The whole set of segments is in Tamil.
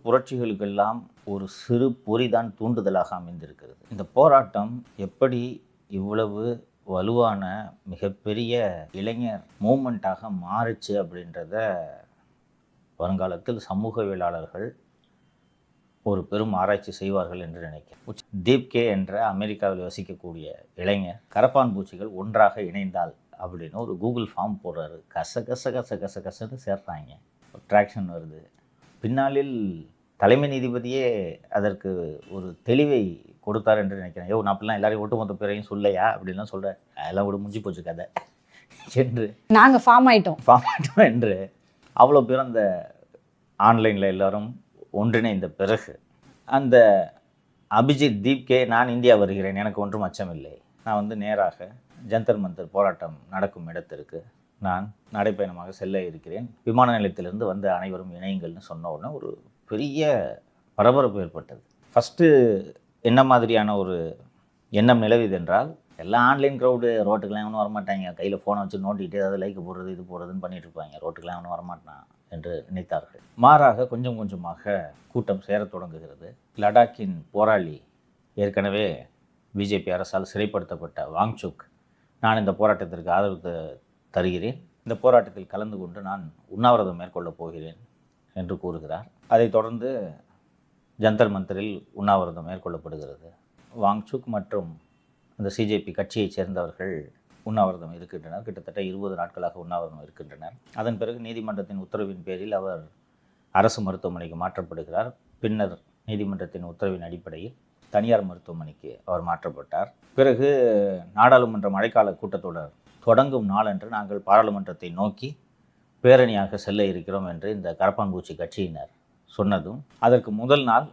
புரட்சிகளுக்கெல்லாம் ஒரு சிறு பொறிதான் தூண்டுதலாக அமைந்திருக்கிறது. இந்த போராட்டம் எப்படி இவ்வளவு வலுவான மிகப்பெரிய இளைஞர் மூமெண்ட்டாக மாறுச்சு அப்படின்றத வருங்காலத்தில் சமூகவியலாளர்கள் ஒரு பெரும் ஆராய்ச்சி செய்வார்கள் என்று நினைக்கிறேன். தீப் கே என்ற அமெரிக்காவில் வசிக்கக்கூடிய இளைஞர் கரப்பான் பூச்சிகள் ஒன்றாக இணைந்தால் அப்படின்னு ஒரு கூகுள் ஃபார்ம் போடுறாரு. கசன்னு சேர்றாங்க, ட்ராக்ஷன் வருது. பின்னாளில் தலைமை நீதிபதியே அதற்கு ஒரு தெளிவை கொடுத்தார் என்று நினைக்கிறேன். நான் அப்படிலாம் எல்லாரையும் ஒட்டுமொத்த பேரையும் சொல்லையா அப்படின்லாம் சொல்கிறேன். அதெல்லாம் விட முடிஞ்சு போச்சு கதை என்று நாங்கள் ஃபார்ம் ஆகிட்டோம் என்று அவ்வளோ பேர் அந்த ஆன்லைனில் எல்லோரும் ஒன்றிணைந்த பிறகு அந்த அபிஜித் தீப் கே நான் இந்தியா வருகிறேன், எனக்கு ஒன்றும் அச்சமில்லை, நான் நேராக ஜந்தர் மந்தர் போராட்டம் நடக்கும் இடத்திற்கு நான் நடைப்பயணமாக செல்ல இருக்கிறேன், விமான நிலையத்திலிருந்து வந்து அனைவரும் இணையுங்கள்னு சொன்ன உடனே ஒரு பெரிய பரபரப்பு ஏற்பட்டது. ஃபஸ்ட்டு என்ன மாதிரியான ஒரு எண்ணம் நிலவுது என்றால், எல்லாம் ஆன்லைன் க்ரௌடு, ரோட்டுக்கெலாம் எவனும் வரமாட்டாங்க, கையில் ஃபோனை வச்சு நோண்டிகிட்டு ஏதாவது லைக் போடுறது இது போடுறதுன்னு பண்ணிகிட்டு இருப்பாங்க, ரோட்டுக்கெலாம் எவனும் வரமாட்டான் என்று நினைத்தார்கள். மாறாக கொஞ்சம் கொஞ்சமாக கூட்டம் சேரத் தொடங்குகிறது. லடாக்கின் போராளி, ஏற்கனவே பிஜேபி அரசால் சிறைப்படுத்தப்பட்ட வாங்சுக், நான் இந்த போராட்டத்திற்கு ஆதரவு தருகிறேன், இந்த போராட்டத்தில் கலந்து கொண்டு நான் உண்ணாவிரதம் மேற்கொள்ளப் போகிறேன் என்று கூறுகிறார். அதைத் தொடர்ந்து ஜந்தர் மந்தரில் உண்ணாவிரதம் மேற்கொள்ளப்படுகிறது. வாங்சுக் மற்றும் அந்த சிஜேபி கட்சியைச் சேர்ந்தவர்கள் உண்ணாவிரதம் இருக்கின்றனர். கிட்டத்தட்ட 20 நாட்களாக உண்ணாவிரதம் இருக்கின்றனர். அதன் பிறகு நீதிமன்றத்தின் உத்தரவின் பேரில் அவர் அரசு மருத்துவமனைக்கு மாற்றப்படுகிறார். பின்னர் நீதிமன்றத்தின் உத்தரவின் அடிப்படையில் தனியார் மருத்துவமனைக்கு அவர் மாற்றப்பட்டார். பிறகு நாடாளுமன்ற மழைக்கால கூட்டத்தொடர் தொடங்கும் நாளன்று நாங்கள் பாராளுமன்றத்தை நோக்கி பேரணியாக செல்ல இருக்கிறோம் என்று இந்த கரப்பான்பூச்சி கட்சியினர் சொன்னதும், அதற்கு முதல் நாள்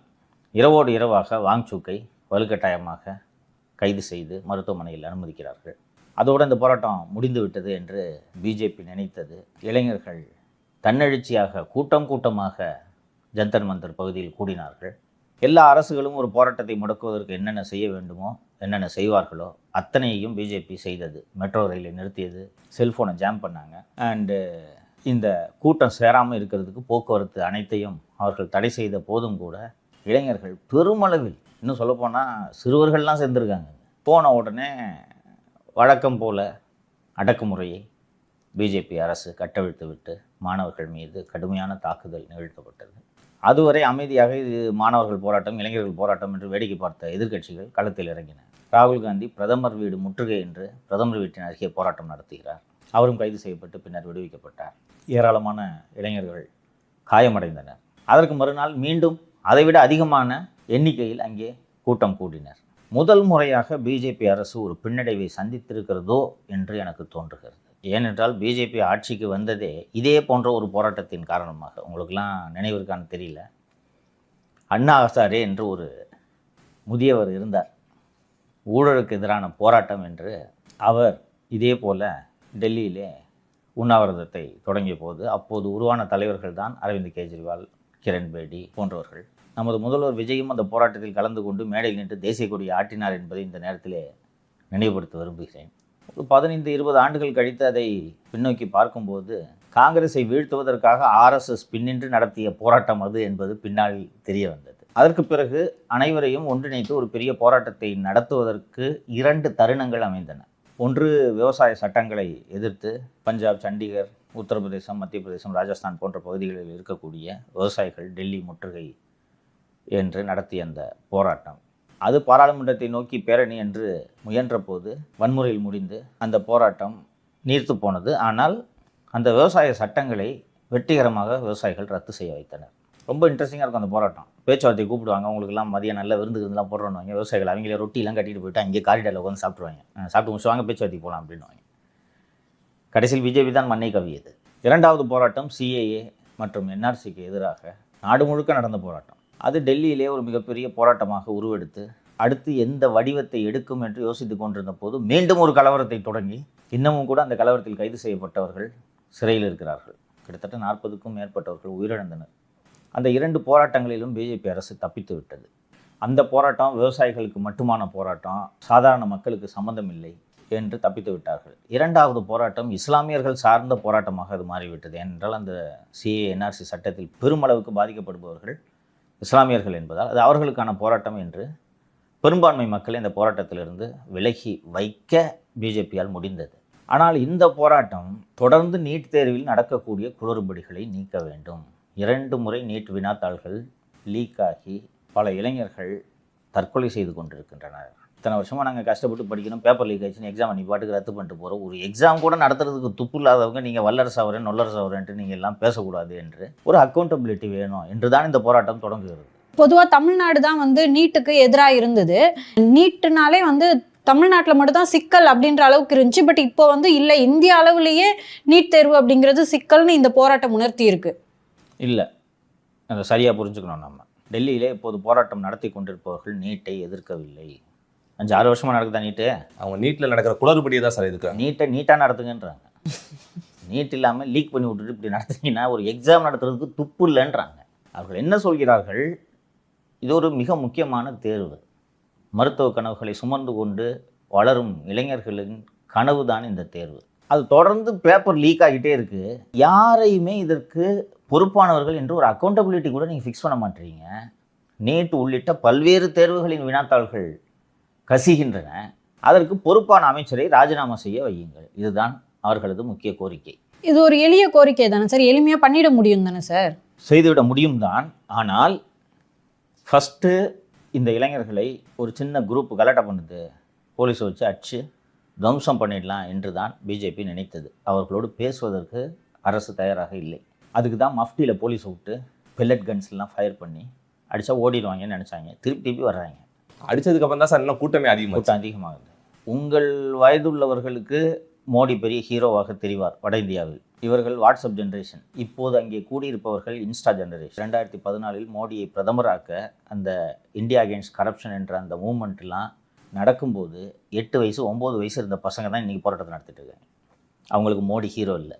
இரவோடு இரவாக வாங்சுக்கை வலுக்கட்டாயமாக கைது செய்து மருத்துவமனையில் அனுமதிக்கிறார்கள். அதோடு இந்த போராட்டம் முடிந்து விட்டது என்று பிஜேபி நினைத்தது. இளைஞர்கள் தன்னெழுச்சியாக கூட்டமாக ஜந்தர் மந்தர் பகுதியில் கூடினார்கள். எல்லா அரசுகளும் ஒரு போராட்டத்தை முடக்குவதற்கு என்னென்ன செய்ய வேண்டுமோ, என்னென்ன செய்வார்களோ அத்தனையையும் பிஜேபி செய்தது. மெட்ரோ ரயிலை நிறுத்தியது, செல்ஃபோனை ஜாம் பண்ணாங்க, அண்டு இந்த கூட்டம் சேராமல் இருக்கிறதுக்கு போக்குவரத்து அனைத்தையும் அவர்கள் தடை செய்த போதும் கூட இளைஞர்கள் பெருமளவில், இன்னும் சொல்லப்போனால் சிறுவர்கள்லாம் சேர்ந்துருக்காங்க. போன உடனே வழக்கம் போல் அடக்குமுறையை பிஜேபி அரசு கட்டவிழ்த்து விட்டு மாணவர்கள் மீது கடுமையான தாக்குதல் நிகழ்த்தப்பட்டது. அதுவரை அமைதியாக இது மாணவர்கள் போராட்டம், இளைஞர்கள் போராட்டம் என்று வேடிக்கை பார்த்த எதிர்க்கட்சிகள் களத்தில் இறங்கின. ராகுல் காந்தி பிரதமர் வீடு முற்றுகை என்று பிரதமர் வீட்டின் அருகே போராட்டம் நடத்துகிறார். அவரும் கைது செய்யப்பட்டு பின்னர் விடுவிக்கப்பட்டார். ஏராளமான இளைஞர்கள் காயமடைந்தனர். அதற்கு மறுநாள் மீண்டும் அதைவிட அதிகமான எண்ணிக்கையில் அங்கே கூட்டம் கூடினர். முதல் முறையாக பிஜேபி அரசு ஒரு பின்னடைவை சந்தித்திருக்கிறதோ என்று எனக்கு தோன்றுகிறது. ஏனென்றால் பிஜேபி ஆட்சிக்கு வந்ததே இதே போன்ற ஒரு போராட்டத்தின் காரணமாக. உங்களுக்கெல்லாம் நினைவிற்கான தெரியல, அண்ணா ஹசாரே என்று ஒரு முதியவர் இருந்தார். ஊழலுக்கு எதிரான போராட்டம் என்று அவர் இதே போல் டெல்லியிலே உண்ணாவிரதத்தை தொடங்கிய போது அப்போது உருவான தலைவர்கள் தான் அரவிந்த் கெஜ்ரிவால், கிரண் பேடி போன்றவர்கள். நமது முதல்வர் விஜயும் அந்த போராட்டத்தில் கலந்து கொண்டு மேடையில் நின்று தேசிய கொடியை ஆட்டினார் என்பதை இந்த நேரத்திலே நினைவுபடுத்த விரும்புகிறேன். ஒரு 15-20 ஆண்டுகள் கழித்து அதை பின்னோக்கி பார்க்கும்போது காங்கிரஸை வீழ்த்துவதற்காக ஆர்எஸ்எஸ் பின்னின்று நடத்திய போராட்டம் அது என்பது பின்னால் தெரிய வந்தது. அதற்கு பிறகு அனைவரையும் ஒன்றிணைத்து ஒரு பெரிய போராட்டத்தை நடத்துவதற்கு 2 தருணங்கள் அமைந்தன. ஒன்று, விவசாய சட்டங்களை எதிர்த்து பஞ்சாப், சண்டிகர், உத்தரப்பிரதேசம், மத்திய பிரதேசம், ராஜஸ்தான் போன்ற பகுதிகளில் இருக்கக்கூடிய விவசாயிகள் டெல்லி முற்றுகை என்று நடத்திய அந்த போராட்டம். அது பாராளுமன்றத்தை நோக்கி பேரணி என்று முயன்ற போது வன்முறையில் முடிந்து அந்த போராட்டம் நீர்த்து போனது. ஆனால் அந்த விவசாய சட்டங்களை வெற்றிகரமாக விவசாயிகள் ரத்து செய்ய வைத்தனர். ரொம்ப இன்ட்ரெஸ்டிங்காக இருக்கும் அந்த போராட்டம். பேச்சுவார்த்தை கூப்பிடுவாங்க, அவங்களுக்குலாம் மதியம் நல்ல விருந்துலாம் போடுறோன்னு விவசாயிகள் அவங்களே ரொட்டிலாம் கட்டிட்டு போயிட்டு அங்கேயே காரிடாரில் உட்காந்து சாப்பிட்ருவாங்க. சாப்பிட்டு முடிச்சுவாங்க, பேச்சுவார்த்தைக்கு போகலாம் அப்படின்வாங்க. கடைசியில் பிஜேபி தான் மண்ணை கவ்வியது. 2வது போராட்டம் சிஏஏ மற்றும் என்ஆர்சிக்கு எதிராக நாடு முழுக்க நடந்த போராட்டம். அது டெல்லியிலே ஒரு மிகப்பெரிய போராட்டமாக உருவெடுத்து அடுத்து எந்த வடிவத்தை எடுக்கும் என்று யோசித்து கொண்டிருந்த போது மீண்டும் ஒரு கலவரத்தை தொடங்கி இன்னமும் கூட அந்த கலவரத்தில் கைது செய்யப்பட்டவர்கள் சிறையில் இருக்கிறார்கள். கிட்டத்தட்ட 40க்கும் மேற்பட்டவர்கள் உயிரிழந்தனர். அந்த 2 போராட்டங்களிலும் பிஜேபி அரசு தப்பித்து விட்டது. அந்த போராட்டம் விவசாயிகளுக்கு மட்டுமான போராட்டம், சாதாரண மக்களுக்கு சம்மந்தம் இல்லை என்று தப்பித்து விட்டார்கள். 2வது போராட்டம் இஸ்லாமியர்கள் சார்ந்த போராட்டமாக அது மாறிவிட்டது. ஏனென்றால் அந்த சிஏ என்ஆர்சி சட்டத்தில் பெருமளவுக்கு பாதிக்கப்படுபவர்கள் இஸ்லாமியர்கள் என்பதால் அது அவர்களுக்கான போராட்டம் என்று பெரும்பான்மை மக்களை இந்த போராட்டத்திலிருந்து விலகி வைக்க பிஜேபியால் முடிந்தது. ஆனால் இந்த போராட்டம் தொடர்ந்து நீட் தேர்வில் நடக்கக்கூடிய குளறுபடிகளை நீக்க வேண்டும். 2 முறை நீட் வினாத்தாள்கள் லீக் ஆகி பல இளைஞர்கள் தற்கொலை செய்து கொண்டிருக்கின்றனர். இத்தனை வருஷமாக நாங்கள் கஷ்டப்பட்டு படிக்கணும், பேப்பர் லீக் ஆயிடுச்சுன்னு எக்ஸாம் நீ பாட்டுக்கு ரத்து பண்ணிட்டு போகிறோம். ஒரு எக்ஸாம் கூட நடத்துறதுக்கு துப்பு இல்லாதவங்க நீங்கள் வல்லரசு ஆவரேன் நொல்லரசு ஆவரேன்ட்டு நீங்கள் எல்லாம் பேசக்கூடாது என்று ஒரு அக்கௌண்டபிலிட்டி வேணும் என்று தான் இந்த போராட்டம் தொடங்குகிறது. பொதுவாக தமிழ்நாடு தான் வந்து நீட்டுக்கு எதிராக இருந்தது. நீட்டுனாலே வந்து தமிழ்நாட்டில் மட்டும்தான் சிக்கல் அப்படின்ற அளவுக்கு இருந்துச்சு. பட் இப்போ வந்து இல்லை, இந்திய அளவுலேயே நீட் தேர்வு அப்படிங்கிறது சிக்கல்னு இந்த போராட்டம் உணர்த்தி இருக்கு. இல்லை, அதை சரியாக புரிஞ்சுக்கணும். நம்ம டெல்லியிலே இப்போது போராட்டம் நடத்தி கொண்டிருப்பவர்கள் நீட்டை எதிர்க்கவில்லை. 5-6 வருஷமாக நடக்குதா நீட்டு? அவங்க நீட்டில் நடக்கிற குளறுபடியை தான் சார் எதிர்க்கிறாங்க. நீட்டாக நடத்துங்கன்றாங்க. நீட் இல்லாமல் லீக் பண்ணி விட்டுட்டு இப்படி நடத்திங்கன்னா ஒரு எக்ஸாம் நடத்துறதுக்கு துப்பு இல்லைன்றாங்க. அவர்கள் என்ன சொல்கிறார்கள்? இது ஒரு மிக முக்கியமான தேர்வு. மருத்துவ கனவுகளை சுமந்து கொண்டு வளரும் இளைஞர்களின் கனவு தான் இந்த தேர்வு. அது தொடர்ந்து பேப்பர் லீக் ஆகிட்டே இருக்குது. யாரையுமே இதற்கு பொறுப்பானவர்கள் என்று ஒரு அக்கௌண்டபிலிட்டி கூட நீங்கள் ஃபிக்ஸ் பண்ண மாட்டீங்க. நீட் உள்ளிட்ட பல்வேறு தேர்வுகளின் வினாத்தாள்கள் கசிகின்றன. அதற்கு பொறுப்பான அமைச்சரை ராஜினாமா செய்ய வையுங்கள். இதுதான் அவர்களது முக்கிய கோரிக்கை. இது ஒரு எளிய கோரிக்கை தானே சார்? எளிமையாக பண்ணிட முடியும் தானே சார்? செய்துவிட முடியும் தான். ஆனால் ஃபஸ்ட்டு இந்த இளைஞர்களை ஒரு சின்ன குரூப் கலாட்டா பண்ணுது, போலீஸை வச்சு அடிச்சு துவம்சம் பண்ணிடலாம் என்று தான் பிஜேபி நினைத்தது. அவர்களோடு பேசுவதற்கு அரசு தயாராக இல்லை. அதுக்கு தான் மஃப்டியில் போலீஸை விட்டு பெல்லட் கன்ஸ்லாம் ஃபயர் பண்ணி அடித்தா ஓடிடுவாங்கன்னு நினச்சாங்க. திருப்பி வர்றாங்க. அடித்ததுக்கப்புறம் தான் சார் இன்னும் கூட்டம் அதிகமாகுது. உங்கள் வயதுள்ளவர்களுக்கு மோடி பெரிய ஹீரோவாக தெரிவார் வட இந்தியாவில். இவர்கள் வாட்ஸ்அப் ஜென்ரேஷன். இப்போது அங்கே கூடியிருப்பவர்கள் இன்ஸ்டா ஜென்ரேஷன். 2014 மோடியை பிரதமராக்க அந்த இந்தியா அகெயின்ஸ்ட் கரப்ஷன் என்ற அந்த மூமெண்ட்லாம் நடக்கும்போது 8 வயசு 9 வயசு இருந்த பசங்க தான் இன்றைக்கி போராட்டத்தை நடத்திட்டு இருக்காங்க. அவங்களுக்கு மோடி ஹீரோ இல்லை,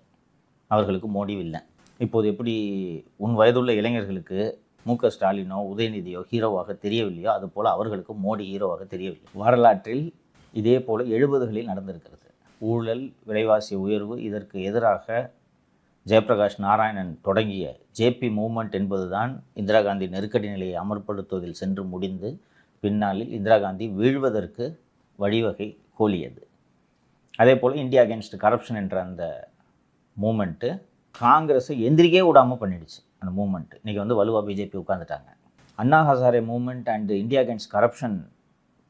அவர்களுக்கு மோடி இல்லை. இப்போது எப்படி உன் வயதுள்ள இளைஞர்களுக்கு மு.க. ஸ்டாலினோ உதயநிதியோ ஹீரோவாக தெரியவில்லையோ அதுபோல் அவர்களுக்கு மோடி ஹீரோவாக தெரியவில்லை. வரலாற்றில் இதே போல் 70களில் நடந்திருக்கிறது. ஊழல், விலைவாசி உயர்வு, இதற்கு எதிராக ஜெயபிரகாஷ் நாராயணன் தொடங்கிய ஜேபி மூவ்மெண்ட் என்பதுதான் இந்திரா காந்தி நெருக்கடி நிலையை அமல்படுத்துவதில் சென்று முடிந்து பின்னாளில் இந்திரா காந்தி வீழ்வதற்கு வழிவகை கோலியது. அதே போல் இந்தியா அகேன்ஸ்ட் கரப்ஷன் என்ற அந்த மூமெண்ட்டு காங்கிரஸை எந்திரிக்கே விடாமல் பண்ணிடுச்சு. அந்த மூமெண்ட் இன்றைக்கி வந்து வலுவாக பிஜேபி உட்காந்துட்டாங்க. Anna Hazare movement and India against corruption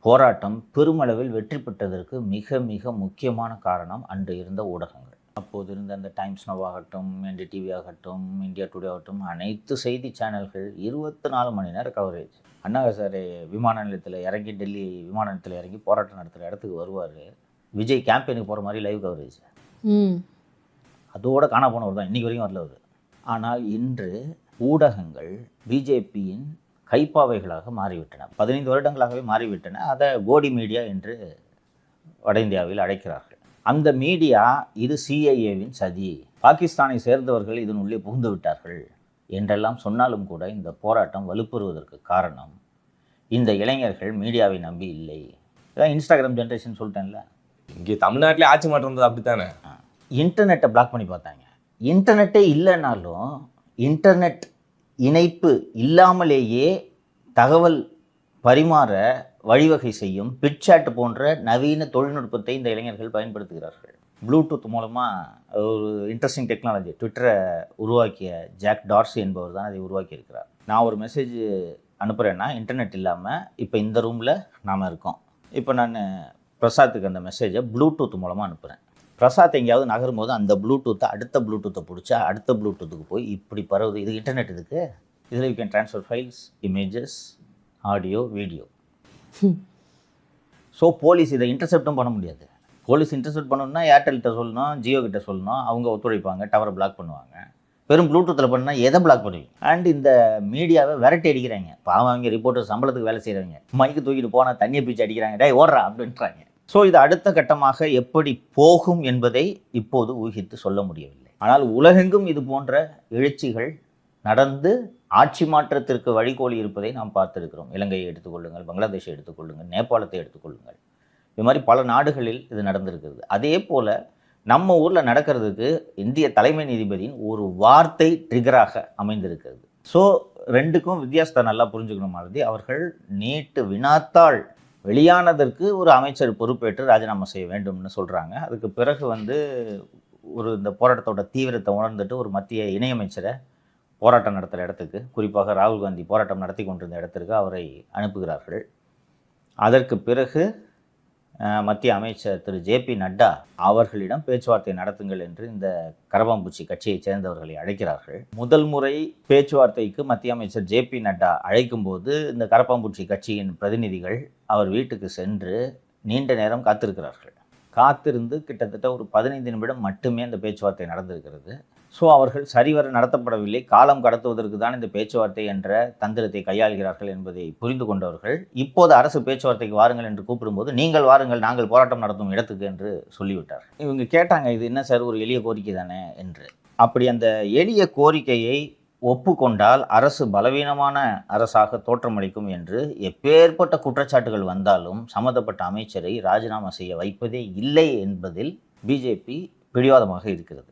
போராட்டம் பெருமளவில் வெற்றி பெற்றதற்கு மிக மிக முக்கியமான காரணம் அன்று இருந்த ஊடகங்கள். அப்போது இருந்த அந்த டைம்ஸ் நவ் ஆகட்டும், NDTV ஆகட்டும், இந்தியா டுடே ஆகட்டும், அனைத்து செய்தி சேனல்கள் 24 மணி நேரம் கவரேஜ். அண்ணா ஹசாரே விமான நிலையத்தில் இறங்கி, டெல்லி விமான நிலையத்தில் இறங்கி போராட்டம் நடத்துகிற இடத்துக்கு வருவார். விஜய் கேம்பெயினுக்கு போகிற மாதிரி லைவ் கவரேஜ். அதோட காண போனவர் தான், இன்றைக்கி வரைக்கும் வரல அவர். ஆனால் இன்று ஊடகங்கள் பிஜேபியின் கைப்பாவைகளாக மாறிவிட்டன. 15 வருடங்களாகவே மாறிவிட்டன. அதை கோடி மீடியா என்று வட இந்தியாவில் அழைக்கிறார்கள். அந்த மீடியா இது சிஐஏவின் சதி, பாகிஸ்தானை சேர்ந்தவர்கள் இதன் உள்ளே புகுந்து விட்டார்கள் என்றெல்லாம் சொன்னாலும் கூட இந்த போராட்டம் வலுப்பெறுவதற்கு காரணம் இந்த இளைஞர்கள் மீடியாவை நம்பி இல்லை. இதான் இன்ஸ்டாகிராம் ஜென்ரேஷன் சொல்லிட்டேன்ல. இங்கே தமிழ்நாட்டிலே ஆட்சி மாற்றம் இருந்தது அப்படித்தானே. இன்டர்நெட்டை பிளாக் பண்ணி பார்த்தாங்க. இன்டர்நெட்டே இல்லைனாலும் இன்டர்நெட் இணைப்பு இல்லாமலேயே தகவல் பரிமாற வழிவகை செய்யும் பிட்சாட் போன்ற நவீன தொழில்நுட்பத்தை இந்த இளைஞர்கள் பயன்படுத்துகிறார்கள். ப்ளூடூத் மூலமாக ஒரு இன்ட்ரெஸ்டிங் டெக்னாலஜி ட்விட்டரை உருவாக்கிய ஜாக் டார்சி என்பவர் தான் அதை உருவாக்கியிருக்கிறார். நான் ஒரு மெசேஜ் அனுப்புகிறேன்னா இன்டர்நெட் இல்லாமல் இப்போ இந்த ரூமில் நாம் இருக்கோம். இப்போ நான் பிரசாத்துக்கு அந்த மெசேஜை ப்ளூடூத் மூலமாக அனுப்புகிறேன். பிரசாத் எங்கேயாவது நகரும் போது அந்த ப்ளூடூத்தை அடுத்த ப்ளூடூத்தை பிடிச்சா அடுத்த ப்ளூடூத்துக்கு போய் இப்படி பரவுது. இது இன்டர்நெட். இதுக்கு இதில் you can transfer files, images, audio, video. So police இதை இன்டர்செப்டும் பண்ண முடியாது. போலீஸ் இன்டர்செப்ட் பண்ணணும்னா ஏர்டெல்கிட்ட சொல்லணும், ஜியோ கிட்ட சொல்லணும், அவங்க ஒத்துழைப்பாங்க, டவரை பிளாக் பண்ணுவாங்க. வெறும் ப்ளூடூத்தில் பண்ணால் எதை பிளாக் பண்ணுவீங்க? அண்ட் இந்த மீடியாவை விரட்டி அடிக்கிறாங்க. பாவம் அவங்க ரிப்போர்ட்டர் சம்பளத்துக்கு வேலை செய்கிறவங்க மைக்கு தூக்கிட்டு போனால் தண்ணியை பிடிச்சி அடிக்கிறாங்க, டே ஓடுறா அப்படின்றாங்க. ஸோ இது அடுத்த கட்டமாக எப்படி போகும் என்பதை இப்போது ஊகித்து சொல்ல முடியவில்லை. ஆனால் உலகெங்கும் இது போன்ற எழுச்சிகள் நடந்து ஆட்சி மாற்றத்திற்கு வழிகோலி இருப்பதை நாம் பார்த்திருக்கிறோம். இலங்கையை எடுத்துக்கொள்ளுங்கள், பங்களாதேஷை எடுத்துக்கொள்ளுங்கள், நேபாளத்தை எடுத்துக்கொள்ளுங்கள். இது மாதிரி பல நாடுகளில் இது நடந்திருக்கிறது. அதே போல் நம்ம ஊரில் நடக்கிறதுக்கு இந்திய தலைமை நீதிபதியின் ஒரு வார்த்தை ட்ரிகராக அமைந்திருக்கிறது. ஸோ ரெண்டுக்கும் வித்தியாசத்தை நல்லா புரிஞ்சுக்கணும் மாதிரி, அவர்கள் நீட்டு வினாத்தாள் வெளியானதற்கு ஒரு அமைச்சர் பொறுப்பேற்று ராஜினாமா செய்ய வேண்டும்னு சொல்கிறாங்க. அதுக்கு பிறகு வந்து இந்த போராட்டத்தோட தீவிரத்தை உணர்ந்துட்டு ஒரு மத்திய இணையமைச்சரை போராட்டம் நடத்துகிற இடத்துக்கு, குறிப்பாக ராகுல் காந்தி போராட்டம் நடத்தி கொண்டிருந்த இடத்திற்கு அவரை அனுப்புகிறார்கள். அதற்கு பிறகு மத்திய அமைச்சர் திரு ஜே.பி. நட்டா அவர்களிடம் பேச்சுவார்த்தை நடத்துங்கள் என்று இந்த கரப்பாம்பூச்சி கட்சியைச் சேர்ந்தவர்களை அழைக்கிறார்கள். முதல் முறை பேச்சுவார்த்தைக்கு மத்திய அமைச்சர் ஜே.பி. நட்டா அழைக்கும்போது இந்த கரப்பாம்பூச்சி கட்சியின் பிரதிநிதிகள் அவர் வீட்டுக்கு சென்று நீண்ட நேரம் காத்திருக்கிறார்கள். காத்திருந்து கிட்டத்தட்ட ஒரு 15 நிமிடம் மட்டுமே அந்த பேச்சுவார்த்தை நடந்திருக்கிறது. ஸோ அவர்கள் சரிவர நடத்தப்படவில்லை, காலம் கடத்துவதற்கு தான் இந்த பேச்சுவார்த்தை என்ற தந்திரத்தை கையாள்கிறார்கள் என்பதை புரிந்து கொண்டவர்கள் இப்போது அரசு பேச்சுவார்த்தைக்கு வாருங்கள் என்று கூப்பிடும்போது, நீங்கள் வாருங்கள், நாங்கள் போராட்டம் நடத்தும் இடத்துக்கு என்று சொல்லிவிட்டார். இவங்க கேட்டாங்க, இது என்ன சார் ஒரு எளிய கோரிக்கை தானே என்று. அப்படி அந்த எளிய கோரிக்கையை ஒப்புக்கொண்டால் அரசு பலவீனமான அரசாக தோற்றமளிக்கும் என்று எப்பேற்பட்ட குற்றச்சாட்டுகள் வந்தாலும் சம்மந்தப்பட்ட அமைச்சரை ராஜினாமா செய்ய வைப்பதே இல்லை என்பதில் பிஜேபி பிடிவாதமாக இருக்கிறது.